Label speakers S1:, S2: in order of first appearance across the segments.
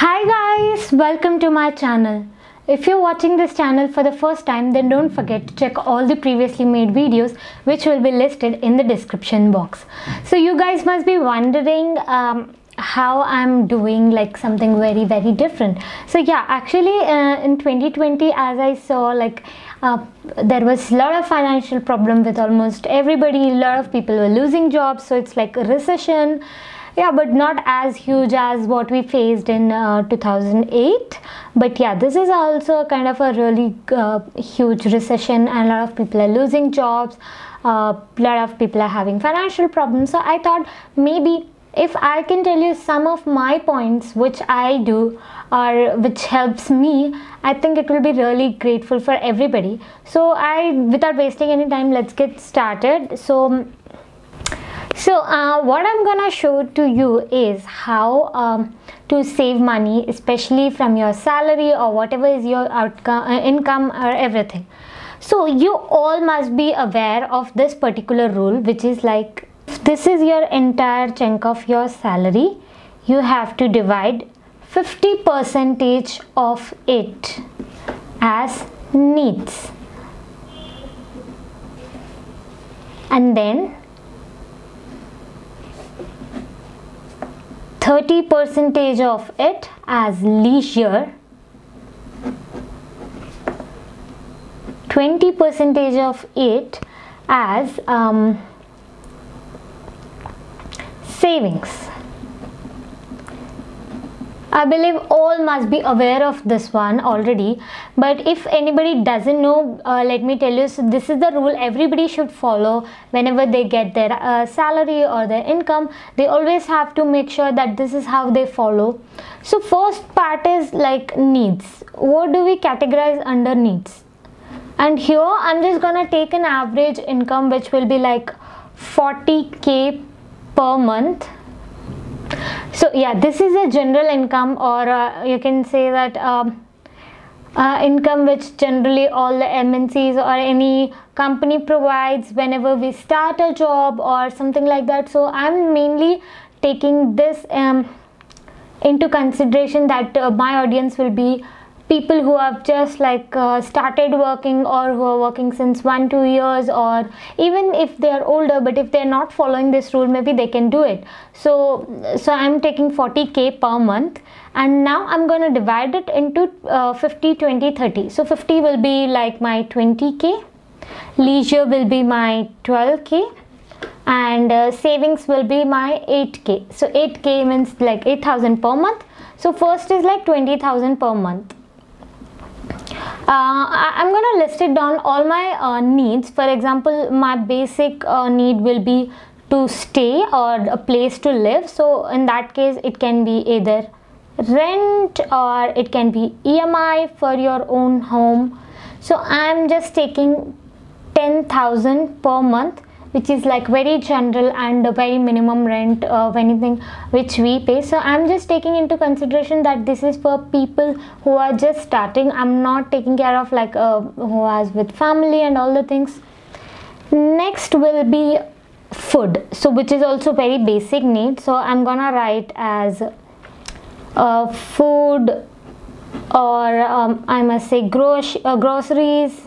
S1: Hi guys, welcome to my channel. If you're watching this channel for the first time, then don't forget to check all the previously made videos which will be listed in the description box. So you guys must be wondering how I'm doing like something very different. So yeah, actually in 2020, as I saw, there was a lot of financial problem with almost everybody. A lot of people were losing jobs, so it's like a recession. Yeah, but not as huge as what we faced in 2008. But yeah, this is also kind of a really huge recession, and a lot of people are losing jobs. A lot of people are having financial problems. So I thought maybe if I can tell you some of my points which I do or which helps me, I think it will be really grateful for everybody. So without wasting any time, let's get started. So what I'm gonna show to you is how to save money, especially from your salary or whatever is your outcome, income or everything. So you all must be aware of this particular rule, which is like, if this is your entire chunk of your salary, you have to divide 50% of it as needs, and then 30% of it as leisure, 20% of it as savings. I believe all must be aware of this one already, but if anybody doesn't know, let me tell you. So this is the rule everybody should follow whenever they get their salary or their income. They always have to make sure that this is how they follow. So first part is like needs. What do we categorize under needs? And here I'm just gonna take an average income which will be like 40k per month. So yeah, this is a general income, or you can say that income which generally all the MNCs or any company provides whenever we start a job or something like that. So I'm mainly taking this into consideration, that my audience will be people who have just started working, or who are working since 1-2 years, or even if they are older, but if they're not following this rule, maybe they can do it. So I'm taking 40k per month, and now I'm going to divide it into 50, 20, 30. So 50 will be like my 20k, leisure will be my 12k, and savings will be my 8k. So 8k means like 8,000 per month. So first is like 20,000 per month. I'm gonna list it down all my needs. For example, my basic need will be to stay or a place to live. So in that case, it can be either rent or it can be EMI for your own home. So I'm just taking 10,000 per month, which is like very general and a very minimum rent of anything which we pay. So I'm just taking into consideration that this is for people who are just starting. I'm not taking care of like who has with family and all the things. Next will be food, so which is also very basic need. So I'm gonna write as food, or I must say groceries.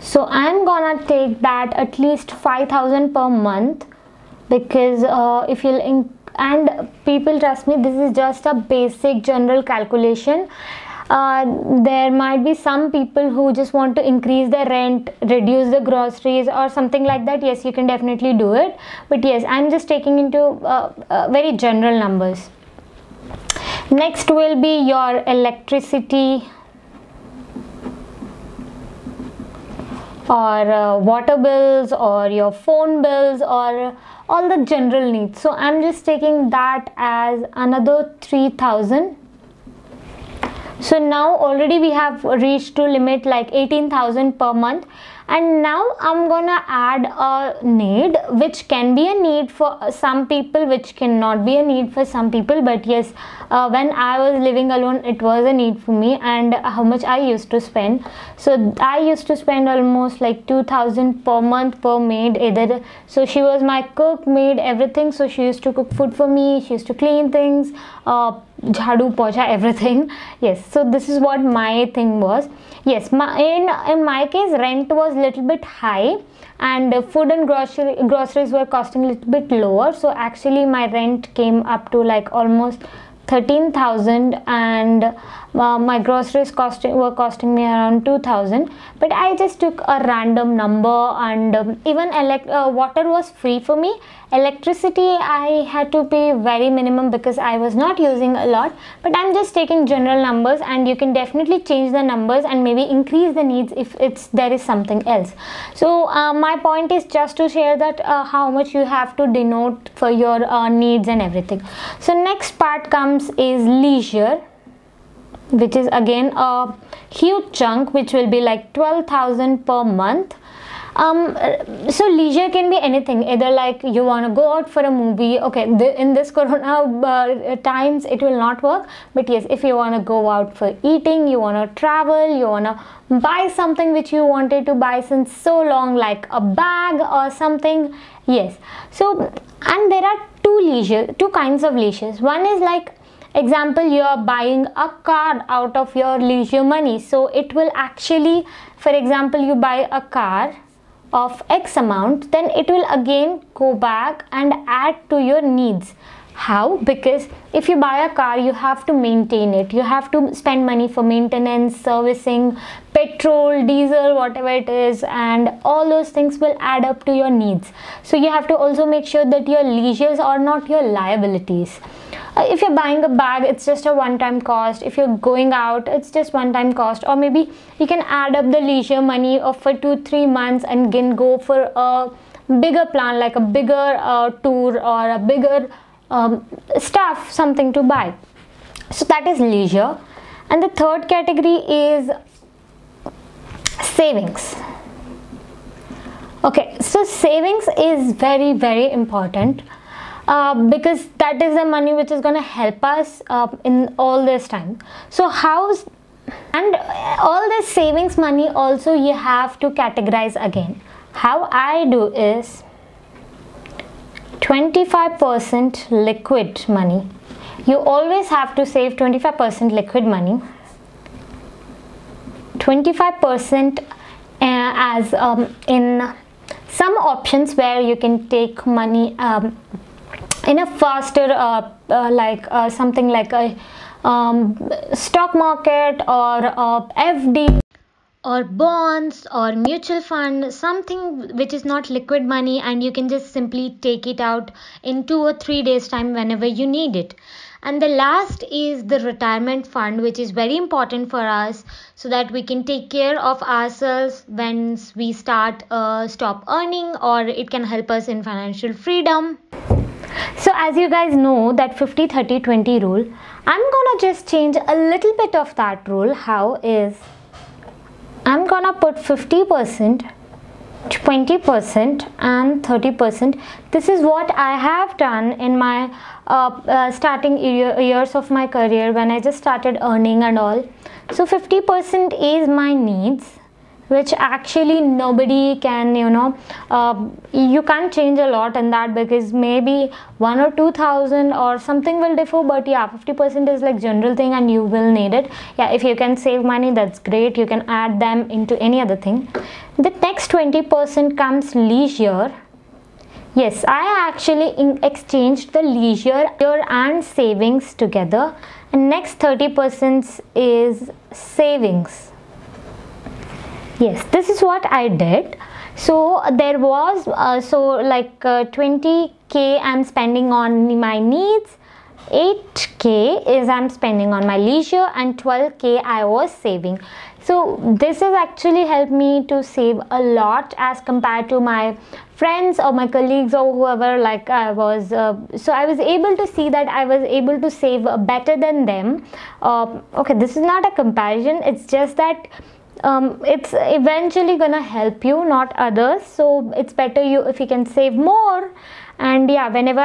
S1: So I'm gonna take that at least 5,000 per month, because if you'll and people, trust me, this is just a basic general calculation. There might be some people who just want to increase the rent, reduce the groceries or something like that. Yes, you can definitely do it, but yes, I'm just taking into very general numbers. Next will be your electricity, or water bills, or your phone bills, or all the general needs. So I'm just taking that as another 3,000. So now already we have reached to limit like 18,000 per month. And now I'm gonna add a need, which can be a need for some people, which cannot be a need for some people. But yes, when I was living alone, it was a need for me. And how much I used to spend, so I used to spend almost like 2000 per month per maid. Either, so she was my cook, maid, everything. So she used to cook food for me, she used to clean things, jhadu, pocha, everything. Yes, so this is what my thing was. Yes, in my case, rent was little bit high, and food and groceries were costing a little bit lower. So actually my rent came up to like almost 13,000, and my groceries were costing me around 2,000. But I just took a random number, and even water was free for me. Electricity I had to pay very minimum because I was not using a lot. But I'm just taking general numbers, and you can definitely change the numbers and maybe increase the needs if there is something else. So my point is just to share that how much you have to denote for your needs and everything. So next part comes is leisure, which is again a huge chunk, which will be like 12,000 per month. So leisure can be anything, either like you want to go out for a movie. Okay, in this corona times it will not work, but yes, if you want to go out for eating, you want to travel, you want to buy something which you wanted to buy since so long, like a bag or something. Yes, so, and there are two kinds of leisures. One is like, example, you are buying a car out of your leisure money. So it will actually, for example, you buy a car of X amount, then it will again go back and add to your needs. How? Because if you buy a car, you have to maintain it, you have to spend money for maintenance, servicing, petrol, diesel, whatever it is, and all those things will add up to your needs. So you have to also make sure that your leisures are not your liabilities. If you're buying a bag, it's just a one-time cost. If you're going out, it's just one-time cost. Or maybe you can add up the leisure money for 2-3 months and can go for a bigger plan, like a bigger tour or a bigger stuff, something to buy. So that is leisure. And the third category is savings. Okay, so savings is very, very important. Because that is the money which is going to help us in all this time. So and all this savings money also you have to categorize again. How I do is 25% liquid money. You always have to save 25% liquid money, 25% as in some options where you can take money in a faster something like a stock market or FD or bonds or mutual fund, something which is not liquid money, and you can just simply take it out in 2 or 3 days time whenever you need it. And the last is the retirement fund, which is very important for us so that we can take care of ourselves when we stop earning, or it can help us in financial freedom. So as you guys know that 50-30-20 rule, I'm gonna just change a little bit of that rule. How is, I'm gonna put 50%, 20% and 30%. This is what I have done in my starting years of my career when I just started earning and all. So 50% is my needs, which actually nobody can, you can't change a lot in that, because maybe 1 or 2,000 or something will differ, but yeah, 50% is like general thing and you will need it. Yeah, if you can save money, that's great, you can add them into any other thing. The next 20% comes leisure. Yes, I actually exchanged the leisure and savings together, and next 30% is savings. Yes, this is what I did. So there was 20k I'm spending on my needs, 8k is I'm spending on my leisure, and 12k I was saving. So this has actually helped me to save a lot as compared to my friends or my colleagues or whoever. Like I was so I was able to see that I was able to save better than them. Okay, this is not a comparison, it's just that it's eventually gonna help you, not others. So it's better you if you can save more. And yeah, whenever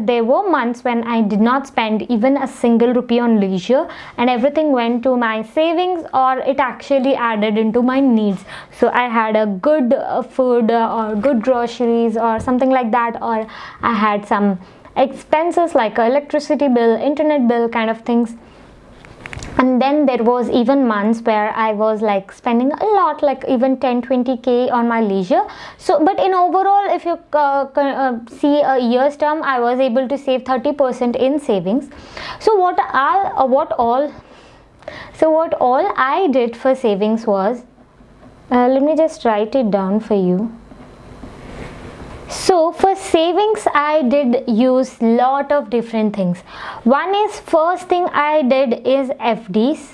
S1: there were months when I did not spend even a single rupee on leisure, and everything went to my savings, or it actually added into my needs. So I had a good food or good groceries or something like that, or I had some expenses like electricity bill, internet bill kind of things. And then there was even months where I was like spending a lot, like even 10-20k on my leisure. So but in overall, if you see a year's term, I was able to save 30% in savings. So what all I did for savings was, let me just write it down for you. So for savings, I did use lot of different things. One is, first thing I did is FDs,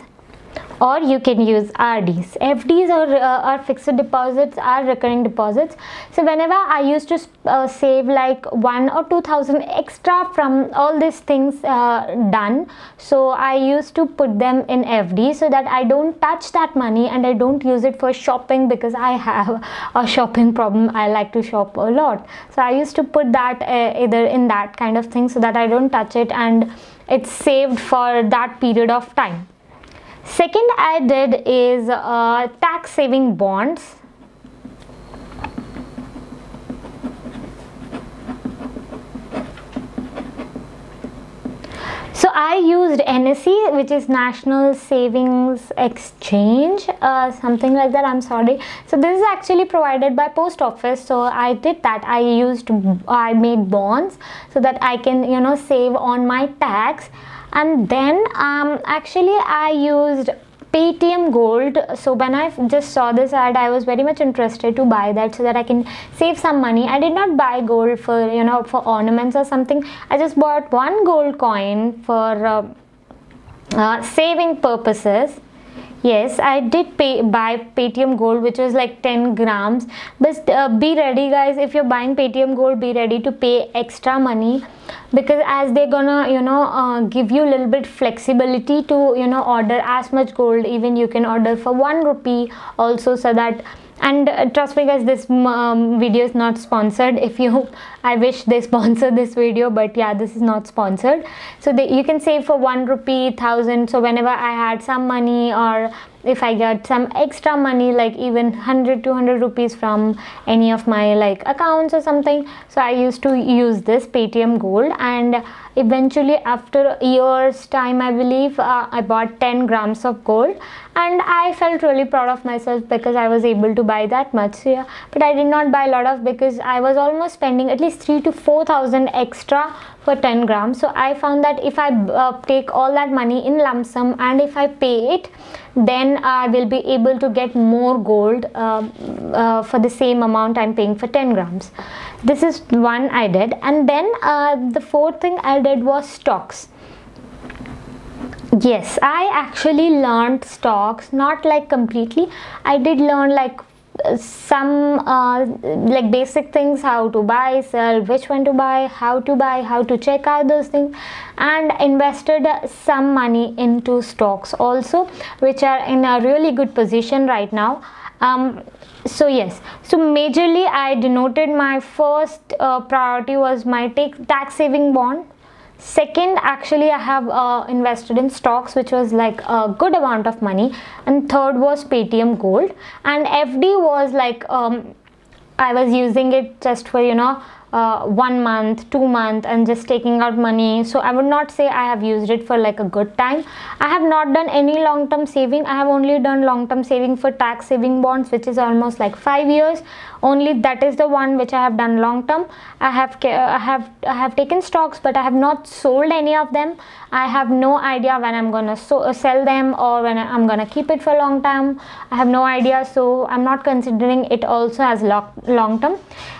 S1: or you can use RDs. FDs are fixed deposits, are recurring deposits. So whenever I used to save like 1,000 or 2,000 extra from all these things done, so I used to put them in FD, so that I don't touch that money and I don't use it for shopping, because I have a shopping problem. I like to shop a lot, so I used to put that either in that kind of thing, so that I don't touch it and it's saved for that period of time. Second I did is tax saving bonds. So I used NSE, which is National Savings Exchange, something like that, I'm sorry. So this is actually provided by post office. So I did that. I made bonds so that I can, you know, save on my tax. And then actually I used Paytm Gold. So when I just saw this ad, I was very much interested to buy that so that I can save some money. I did not buy gold for, you know, for ornaments or something. I just bought one gold coin for saving purposes. Yes, I did buy Paytm Gold, which was like 10 grams. But be ready, guys, if you're buying Paytm Gold, be ready to pay extra money, because as they're gonna, you know, give you a little bit flexibility to, you know, order as much gold. Even you can order for 1 rupee also, so that. And trust me guys, this video is not sponsored. I wish they sponsor this video, but yeah, this is not sponsored. So you can save for 1 rupee, 1,000. So whenever I had some money, or if I got some extra money, like even 100, 200 rupees from any of my like accounts or something, so I used to use this Paytm Gold. And eventually after a year's time, I believe, I bought 10 grams of gold, and I felt really proud of myself because I was able to buy that much. So yeah, but I did not buy a lot of, because I was almost spending at least 3,000 to 4,000 extra for 10 grams. So I found that if I take all that money in lump sum and if I pay it, then I will be able to get more gold for the same amount I'm paying for 10 grams. This is one I did. And then the fourth thing I did was stocks. Yes, I actually learned stocks, not like completely. I did learn like some like basic things, how to buy, sell, which one to buy, how to check out those things, and invested some money into stocks also, which are in a really good position right now. So yes, so majorly I denoted my first priority was my tax saving bond. Second, actually I have invested in stocks, which was like a good amount of money. And third was Paytm Gold. And FD was like I was using it just for, you know, 1 month, 2 months, and just taking out money. So I would not say I have used it for like a good time. I have not done any long-term saving. I have only done long-term saving for tax saving bonds, which is almost like 5 years. Only that is the one which I have done long term. I have taken stocks, but I have not sold any of them. I have no idea when I'm gonna sell them, or when I'm gonna keep it for a long time. I have no idea, so I'm not considering it also as long term.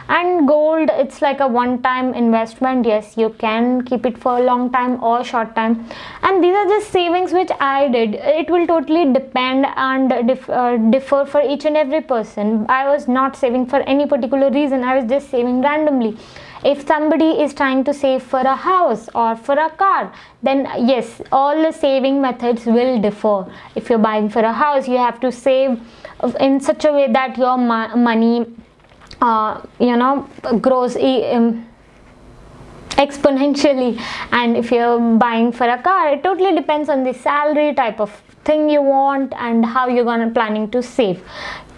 S1: And gold, it's like a one-time investment. Yes, you can keep it for a long time or short time. And these are just savings which I did. It will totally depend and differ for each and every person. I was not saving for any particular reason. I was just saving randomly. If somebody is trying to save for a house or for a car, then yes, all the saving methods will differ. If you're buying for a house, you have to save in such a way that your money grows exponentially. And if you're buying for a car, it totally depends on the salary, type of thing you want, and how you're planning to save.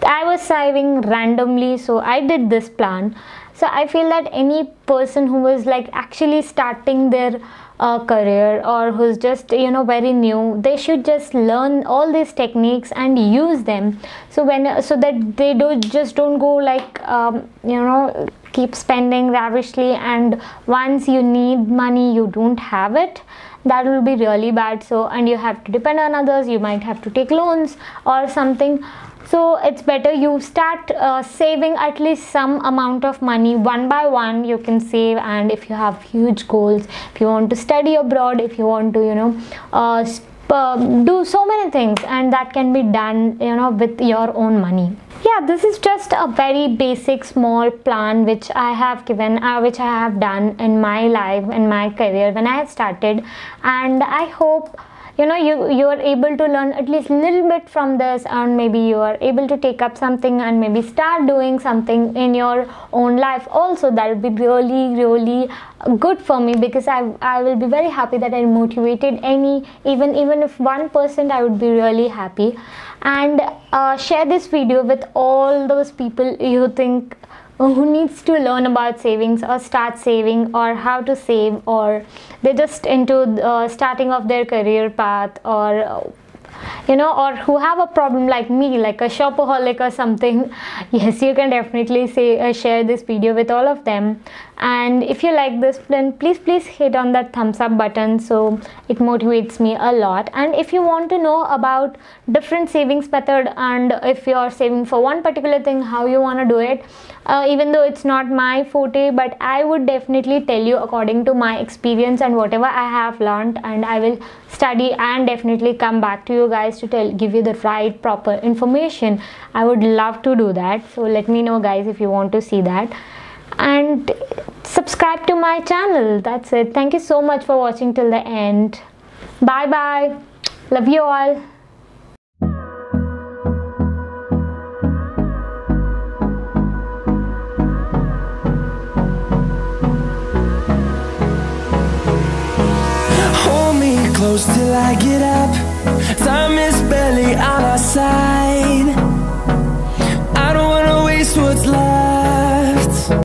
S1: I was saving randomly, so I did this plan. So I feel that any person who was like actually starting their career, or who's just very new, they should just learn all these techniques and use them, so that they don't go like keep spending lavishly, and once you need money you don't have it. That will be really bad. So, and you have to depend on others, you might have to take loans or something. So it's better you start saving at least some amount of money. One by one you can save. And if you have huge goals, if you want to study abroad, if you want to do so many things, and that can be done with your own money. Yeah, this is just a very basic small plan which I have given, which I have done in my life, in my career when I started. And I hope you are able to learn at least a little bit from this, and maybe you are able to take up something and maybe start doing something in your own life also. That will be really good for me, because I will be very happy that I motivated even if 1%, I would be really happy. And share this video with all those people you think who needs to learn about savings, or start saving, or how to save, or they're just into starting off their career path, or or who have a problem like me, like a shopaholic or something. Yes, you can definitely share this video with all of them. And if you like this, then please hit on that thumbs up button, so it motivates me a lot. And if you want to know about different savings method, and if you are saving for one particular thing, how you want to do it, even though it's not my forte, but I would definitely tell you according to my experience and whatever I have learned, and I will study and definitely come back to you guys to give you the right proper information. I would love to do that, so let me know guys if you want to see that. And subscribe to my channel. That's it. Thank you so much for watching till the end. Bye bye. Love you all.
S2: Hold me close till I get up. Time